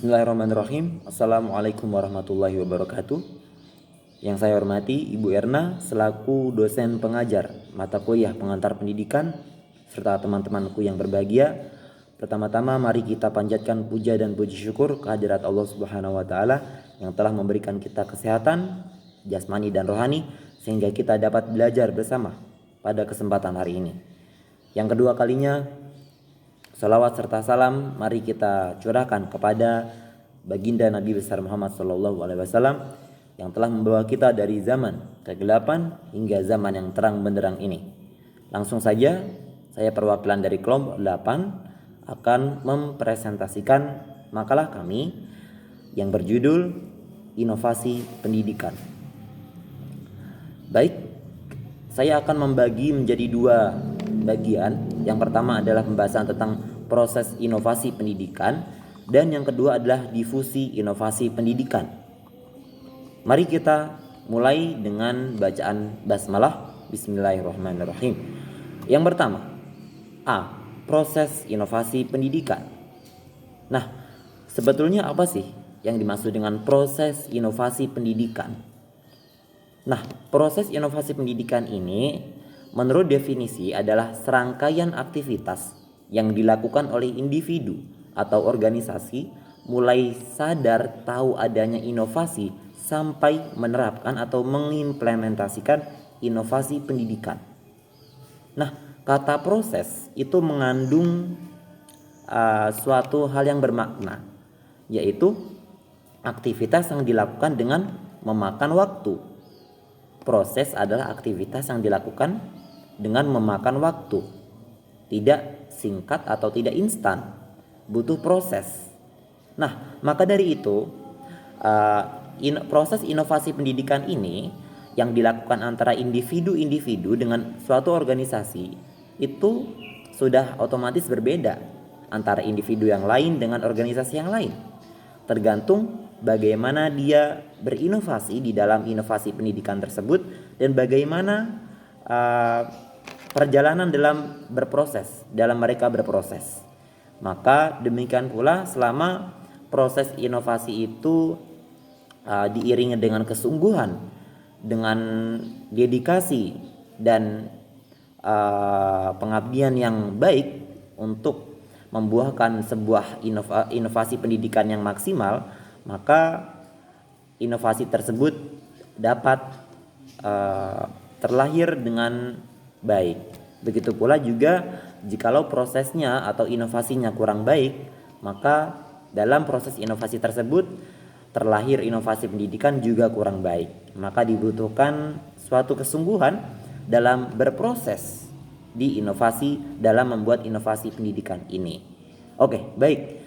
Bismillahirrahmanirrahim. Assalamualaikum warahmatullahi wabarakatuh. Yang saya hormati Ibu Erna selaku dosen pengajar mata kuliah pengantar pendidikan serta teman-temanku yang berbahagia. Pertama-tama mari kita panjatkan puja dan puji syukur kehadirat Allah Subhanahu wa taala yang telah memberikan kita kesehatan jasmani dan rohani sehingga kita dapat belajar bersama pada kesempatan hari ini. Yang kedua kalinya, salawat serta salam mari kita curahkan kepada baginda Nabi besar Muhammad SAW yang telah membawa kita dari zaman kegelapan hingga zaman yang terang benderang ini. Langsung saja saya perwakilan dari kelompok 8 akan mempresentasikan makalah kami yang berjudul Inovasi Pendidikan. Baik, saya akan membagi menjadi dua bagian. Yang pertama adalah pembahasan tentang proses inovasi pendidikan dan yang kedua adalah difusi inovasi pendidikan. Mari kita mulai dengan bacaan basmalah. Bismillahirrahmanirrahim. Yang pertama, A. Proses inovasi pendidikan. Nah, sebetulnya apa sih yang dimaksud dengan proses inovasi pendidikan? Nah, proses inovasi pendidikan ini menurut definisi adalah serangkaian aktivitas yang dilakukan oleh individu atau organisasi mulai sadar tahu adanya inovasi sampai menerapkan atau mengimplementasikan inovasi pendidikan. Nah, kata proses itu mengandung suatu hal yang bermakna, yaitu aktivitas yang dilakukan dengan memakan waktu. Proses adalah aktivitas yang dilakukan dengan memakan waktu, tidak singkat atau tidak instan, butuh proses. Nah, maka dari itu proses inovasi pendidikan ini yang dilakukan antara individu-individu dengan suatu organisasi itu sudah otomatis berbeda antara individu yang lain dengan organisasi yang lain, tergantung bagaimana dia berinovasi di dalam inovasi pendidikan tersebut dan bagaimana perjalanan dalam mereka berproses. Maka demikian pula selama proses inovasi itu diiringi dengan kesungguhan, dengan dedikasi dan pengabdian yang baik untuk membuahkan sebuah inovasi pendidikan yang maksimal, maka inovasi tersebut dapat terlahir dengan baik. Begitu pula juga jikalau prosesnya atau inovasinya kurang baik, maka dalam proses inovasi tersebut terlahir inovasi pendidikan juga kurang baik. Maka dibutuhkan suatu kesungguhan dalam berproses di inovasi dalam membuat inovasi pendidikan ini. Oke, baik.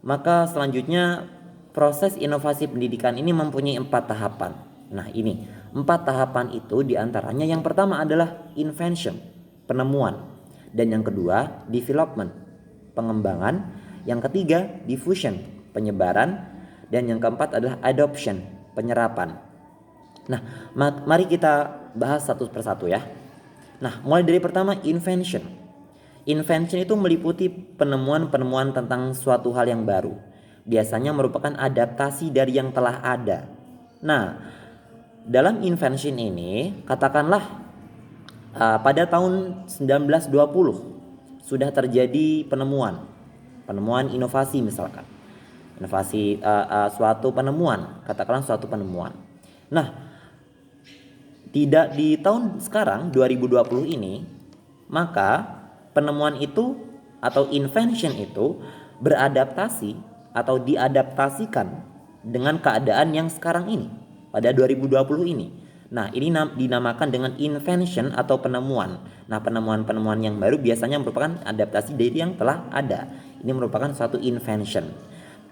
Maka selanjutnya proses inovasi pendidikan ini mempunyai 4 tahapan. Nah, ini 4 tahapan itu diantaranya yang pertama adalah invention, penemuan, dan yang kedua development, pengembangan, yang ketiga diffusion, penyebaran, dan yang keempat adalah adoption, penyerapan. Nah, mari kita bahas satu persatu ya. Nah, mulai dari pertama invention. Invention itu meliputi penemuan-penemuan tentang suatu hal yang baru. Biasanya merupakan adaptasi dari yang telah ada. Nah, dalam invention ini katakanlah pada tahun 1920 sudah terjadi penemuan inovasi misalkan. Inovasi suatu penemuan, katakanlah suatu penemuan. Nah, tidak di tahun sekarang 2020 ini, maka penemuan itu atau invention itu beradaptasi atau diadaptasikan dengan keadaan yang sekarang ini pada 2020 ini. Nah, ini dinamakan dengan invention atau penemuan. Nah, penemuan-penemuan yang baru biasanya merupakan adaptasi dari yang telah ada. Ini merupakan suatu invention.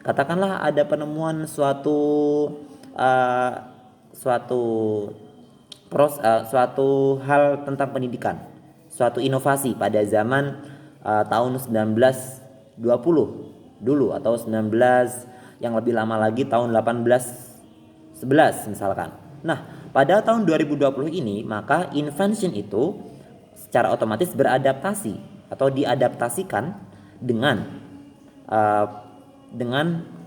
Katakanlah ada penemuan suatu hal tentang pendidikan, suatu inovasi pada zaman tahun 1920 dulu atau 19 yang lebih lama lagi tahun 1811 misalkan. Nah, pada tahun 2020 ini maka invention itu secara otomatis beradaptasi atau diadaptasikan dengan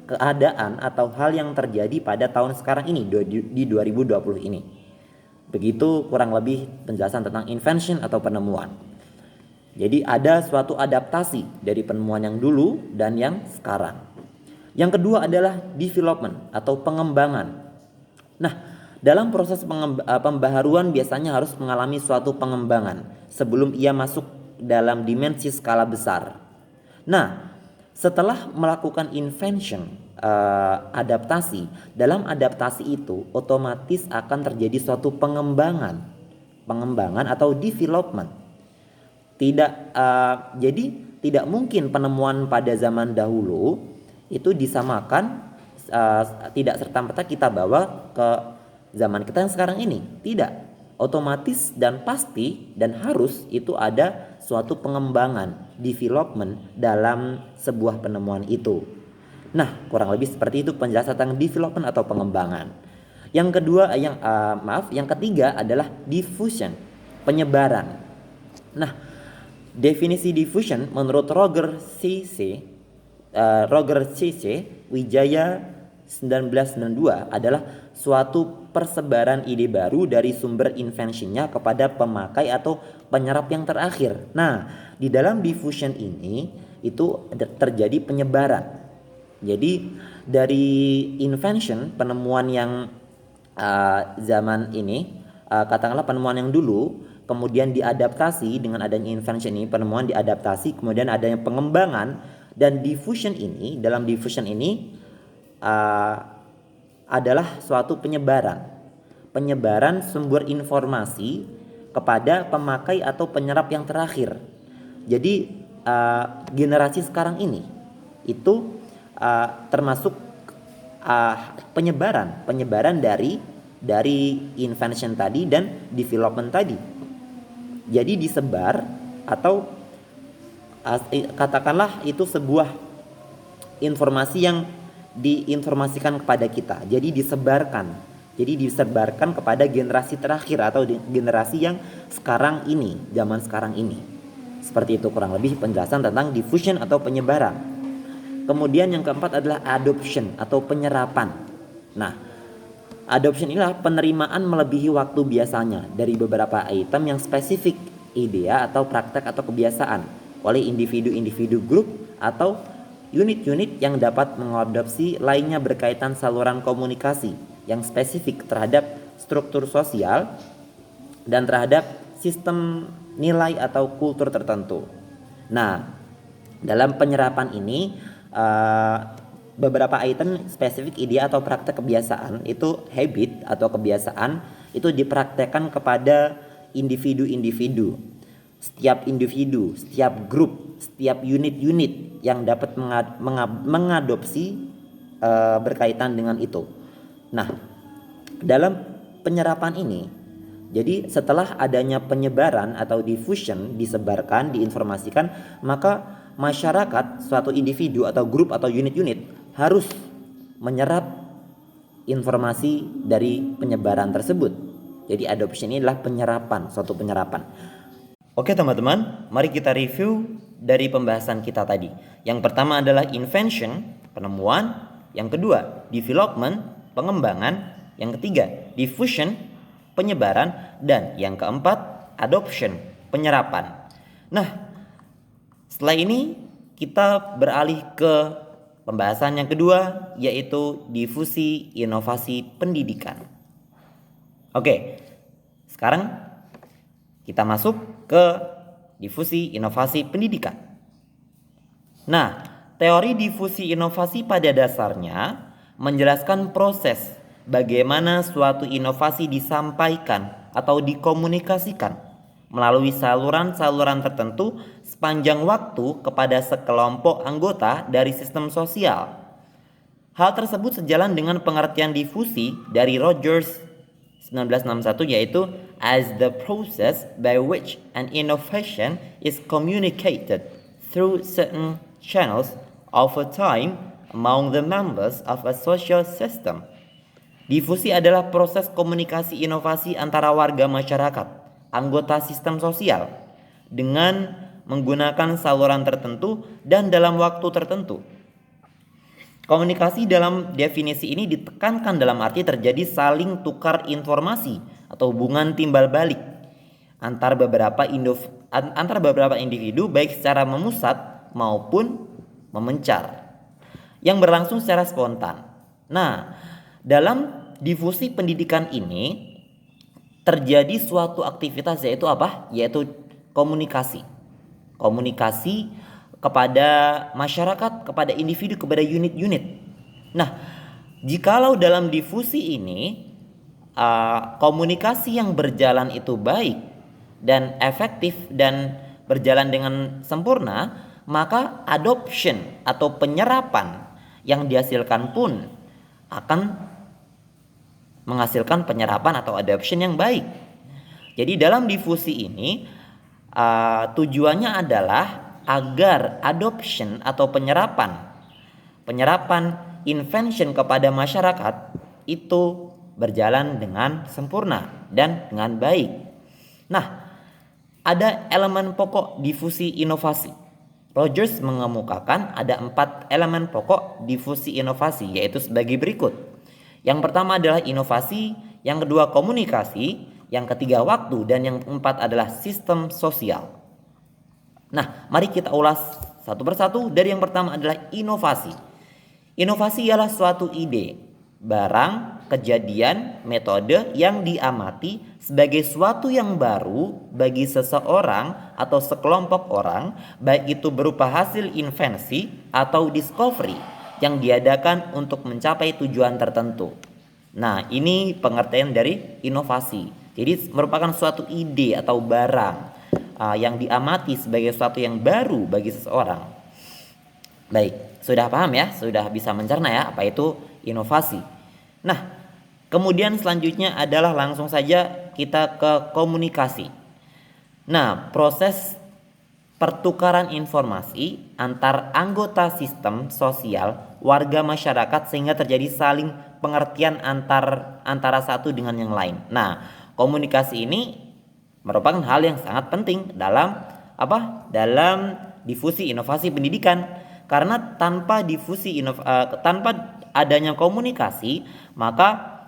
keadaan atau hal yang terjadi pada tahun sekarang ini di 2020 ini. Begitu kurang lebih penjelasan tentang invention atau penemuan. Jadi ada suatu adaptasi dari penemuan yang dulu dan yang sekarang. Yang kedua adalah development atau pengembangan. Nah, dalam proses pembaharuan biasanya harus mengalami suatu pengembangan sebelum ia masuk dalam dimensi skala besar. Nah, setelah melakukan invention, adaptasi, dalam adaptasi itu otomatis akan terjadi suatu pengembangan atau development. Jadi tidak mungkin penemuan pada zaman dahulu itu disamakan, tidak serta-merta kita bawa ke zaman kita yang sekarang ini. Tidak. Otomatis dan pasti dan harus itu ada suatu pengembangan, development dalam sebuah penemuan itu. Nah, kurang lebih seperti itu penjelasan tentang development atau pengembangan. Yang kedua, yang ketiga adalah diffusion, penyebaran. Nah, definisi diffusion menurut Roger C.C. Wijaya 1992 adalah suatu persebaran ide baru dari sumber inventionnya kepada pemakai atau penyerap yang terakhir. Nah, di dalam diffusion ini itu terjadi penyebaran. Jadi dari invention, penemuan yang zaman ini, katakanlah penemuan yang dulu, kemudian diadaptasi dengan adanya invention ini, penemuan diadaptasi, kemudian adanya pengembangan, dan diffusion ini, dalam diffusion ini adalah suatu penyebaran sumber informasi kepada pemakai atau penyerap yang terakhir. Jadi generasi sekarang ini itu termasuk penyebaran dari invention tadi dan development tadi. Jadi disebar atau katakanlah itu sebuah informasi yang diinformasikan kepada kita. Jadi disebarkan kepada generasi terakhir atau generasi yang sekarang ini, zaman sekarang ini. Seperti itu kurang lebih penjelasan tentang diffusion atau penyebaran. Kemudian yang keempat adalah adoption atau penyerapan. Nah, adoption inilah penerimaan melebihi waktu biasanya dari beberapa item yang spesifik, idea atau praktek atau kebiasaan oleh individu-individu, grup atau unit-unit yang dapat mengadopsi lainnya berkaitan saluran komunikasi yang spesifik terhadap struktur sosial dan terhadap sistem nilai atau kultur tertentu. Nah, dalam penyerapan ini beberapa item spesifik ide atau praktek kebiasaan itu habit atau kebiasaan itu dipraktekkan kepada individu-individu. Setiap individu, setiap grup, setiap unit-unit yang dapat mengadopsi berkaitan dengan itu. Nah, dalam penyerapan ini, jadi setelah adanya penyebaran atau diffusion, disebarkan, diinformasikan, maka masyarakat, suatu individu atau grup atau unit-unit harus menyerap informasi dari penyebaran tersebut. Jadi adoption ini adalah penyerapan, suatu penyerapan. Oke teman-teman, mari kita review dari pembahasan kita tadi. Yang pertama adalah invention, penemuan. Yang kedua, development, pengembangan. Yang ketiga, diffusion, penyebaran. Dan yang keempat, adoption, penyerapan. Nah, setelah ini kita beralih ke pembahasan yang kedua, yaitu difusi inovasi pendidikan. Oke, sekarang kita masuk ke difusi inovasi pendidikan. Nah, teori difusi inovasi pada dasarnya menjelaskan proses bagaimana suatu inovasi disampaikan atau dikomunikasikan melalui saluran-saluran tertentu sepanjang waktu kepada sekelompok anggota dari sistem sosial. Hal tersebut sejalan dengan pengertian difusi dari Rogers 1961, yaitu as the process by which an innovation is communicated through certain channels over time among the members of a social system. Difusi adalah proses komunikasi inovasi antara warga masyarakat, anggota sistem sosial, dengan menggunakan saluran tertentu dan dalam waktu tertentu. Komunikasi dalam definisi ini ditekankan dalam arti terjadi saling tukar informasi atau hubungan timbal balik antar beberapa individu baik secara memusat maupun memencar yang berlangsung secara spontan. Nah, dalam difusi pendidikan ini terjadi suatu aktivitas yaitu apa? Yaitu komunikasi. Komunikasi kepada masyarakat, kepada individu, kepada unit-unit. Nah, jikalau dalam difusi ini komunikasi yang berjalan itu baik dan efektif dan berjalan dengan sempurna, maka adoption atau penyerapan yang dihasilkan pun akan menghasilkan penyerapan atau adoption yang baik. Jadi dalam difusi ini tujuannya adalah agar adoption atau penyerapan invention kepada masyarakat itu berjalan dengan sempurna dan dengan baik. Nah, ada elemen pokok difusi inovasi. Rogers mengemukakan ada 4 elemen pokok difusi inovasi, yaitu sebagai berikut. Yang pertama adalah inovasi, yang kedua komunikasi, yang ketiga waktu, dan yang keempat adalah sistem sosial. Nah, mari kita ulas satu persatu. Dari yang pertama adalah inovasi. Inovasi ialah suatu ide, barang, kejadian, metode yang diamati sebagai suatu yang baru bagi seseorang atau sekelompok orang, baik itu berupa hasil invensi atau discovery yang diadakan untuk mencapai tujuan tertentu. Nah, ini pengertian dari inovasi. Jadi merupakan suatu ide atau barang yang diamati sebagai sesuatu yang baru bagi seseorang. Baik, sudah paham ya? Sudah bisa mencerna ya apa itu inovasi. Nah, kemudian selanjutnya adalah langsung saja kita ke komunikasi. Nah, proses pertukaran informasi antar anggota sistem sosial warga masyarakat sehingga terjadi saling pengertian antara satu dengan yang lain. Nah, komunikasi ini merupakan hal yang sangat penting dalam difusi inovasi pendidikan, karena tanpa tanpa adanya komunikasi maka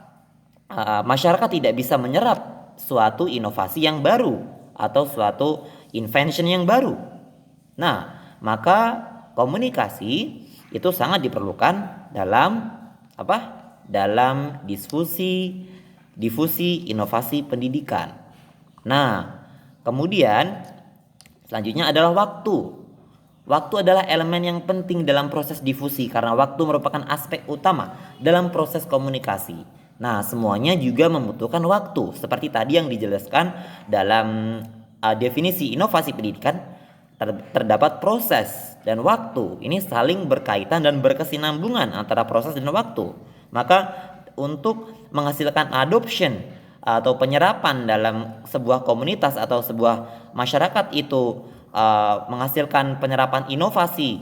masyarakat tidak bisa menyerap suatu inovasi yang baru atau suatu invention yang baru. Nah, maka komunikasi itu sangat diperlukan dalam difusi inovasi pendidikan. Nah, kemudian selanjutnya adalah waktu. Waktu adalah elemen yang penting dalam proses difusi karena waktu merupakan aspek utama dalam proses komunikasi. Nah, semuanya juga membutuhkan waktu. Seperti tadi yang dijelaskan dalam definisi inovasi pendidikan, terdapat proses dan waktu. Ini saling berkaitan dan berkesinambungan antara proses dan waktu. Maka untuk menghasilkan adoption atau penyerapan dalam sebuah komunitas atau sebuah masyarakat itu menghasilkan penyerapan inovasi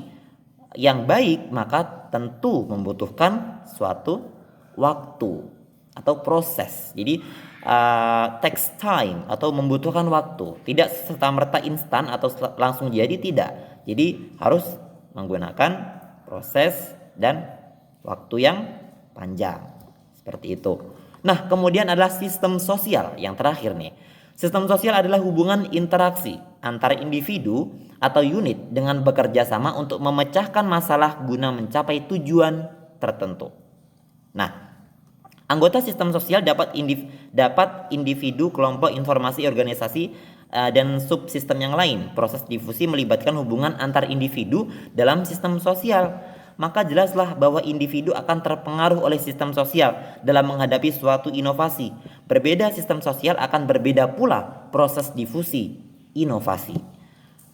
yang baik, maka tentu membutuhkan suatu waktu atau proses. Jadi takes time atau membutuhkan waktu, tidak serta-merta instan atau langsung jadi, tidak. Jadi harus menggunakan proses dan waktu yang panjang, seperti itu. Nah, kemudian adalah sistem sosial yang terakhir nih. Sistem sosial adalah hubungan interaksi antara individu atau unit dengan bekerja sama untuk memecahkan masalah guna mencapai tujuan tertentu. Nah, anggota sistem sosial dapat individu, kelompok, informasi, organisasi, dan subsistem yang lain. Proses difusi melibatkan hubungan antar individu dalam sistem sosial. Maka jelaslah bahwa individu akan terpengaruh oleh sistem sosial dalam menghadapi suatu inovasi. Berbeda sistem sosial akan berbeda pula proses difusi inovasi.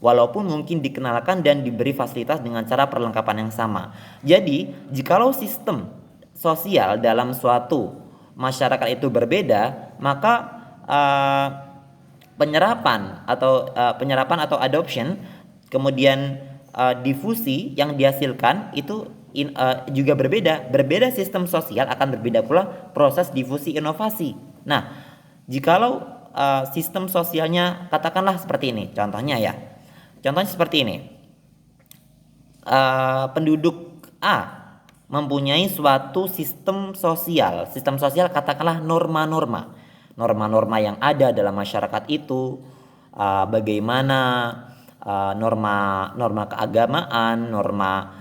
Walaupun mungkin dikenalkan dan diberi fasilitas dengan cara perlengkapan yang sama. Jadi, jikalau sistem sosial dalam suatu masyarakat itu berbeda, maka penyerapan atau adoption, kemudian difusi yang dihasilkan itu juga berbeda. Berbeda sistem sosial akan berbeda pula proses difusi inovasi. Nah, jikalau sistem sosialnya katakanlah seperti ini, contohnya seperti ini. Penduduk A mempunyai suatu sistem sosial. Sistem sosial katakanlah norma-norma. Norma-norma yang ada dalam masyarakat itu bagaimana norma keagamaan, norma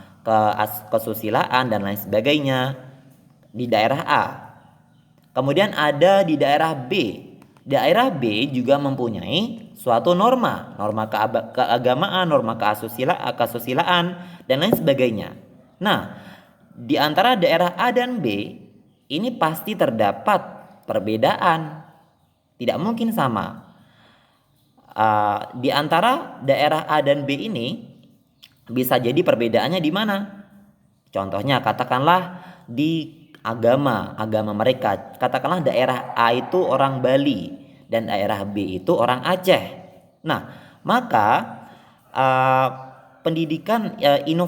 kesusilaan dan lain sebagainya di daerah A. Kemudian ada di daerah B. Daerah B juga mempunyai suatu norma keagamaan, norma kesusilaan dan lain sebagainya. Nah, di antara daerah A dan B ini pasti terdapat perbedaan. Tidak mungkin sama. Di antara daerah A dan B ini bisa jadi perbedaannya di mana? Contohnya katakanlah di agama mereka. Katakanlah daerah A itu orang Bali dan daerah B itu orang Aceh. Nah, maka pendidikan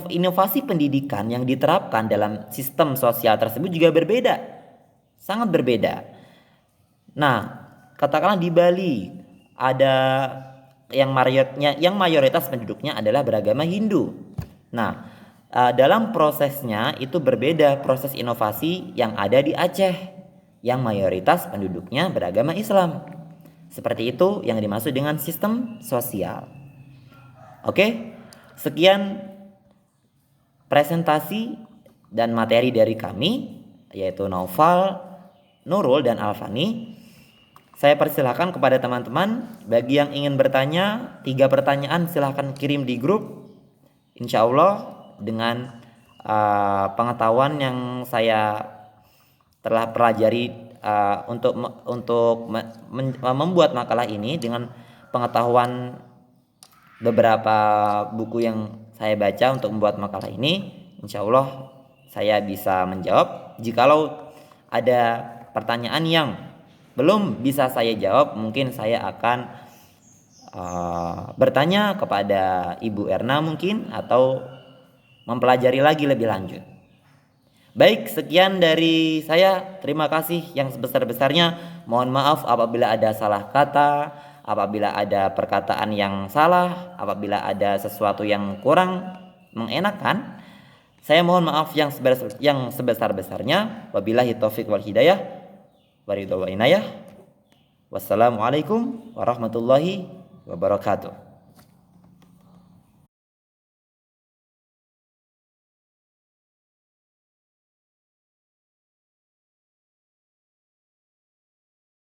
inovasi pendidikan yang diterapkan dalam sistem sosial tersebut juga berbeda. Sangat berbeda. Nah, katakanlah di Bali ada yang mayoritas penduduknya adalah beragama Hindu. Nah, dalam prosesnya itu berbeda proses inovasi yang ada di Aceh yang mayoritas penduduknya beragama Islam. Seperti itu yang dimaksud dengan sistem sosial. Oke, sekian presentasi dan materi dari kami, yaitu Naufal, Nurul, dan Alfani. Saya persilahkan kepada teman-teman, bagi yang ingin bertanya, 3 pertanyaan silahkan kirim di grup. Insya Allah dengan pengetahuan yang saya telah pelajari untuk membuat makalah ini, dengan pengetahuan beberapa buku yang saya baca untuk membuat makalah ini, insya Allah saya bisa menjawab. Jikalau ada pertanyaan yang belum bisa saya jawab, mungkin saya akan bertanya kepada Ibu Erna mungkin, atau mempelajari lagi lebih lanjut. Baik, sekian dari saya. Terima kasih yang sebesar-besarnya. Mohon maaf apabila ada salah kata, apabila ada perkataan yang salah, apabila ada sesuatu yang kurang mengenakan. Saya mohon maaf yang sebesar-besarnya. Wabillahi taufik wal hidayah. Wassalamualaikum warahmatullahi wabarakatuh.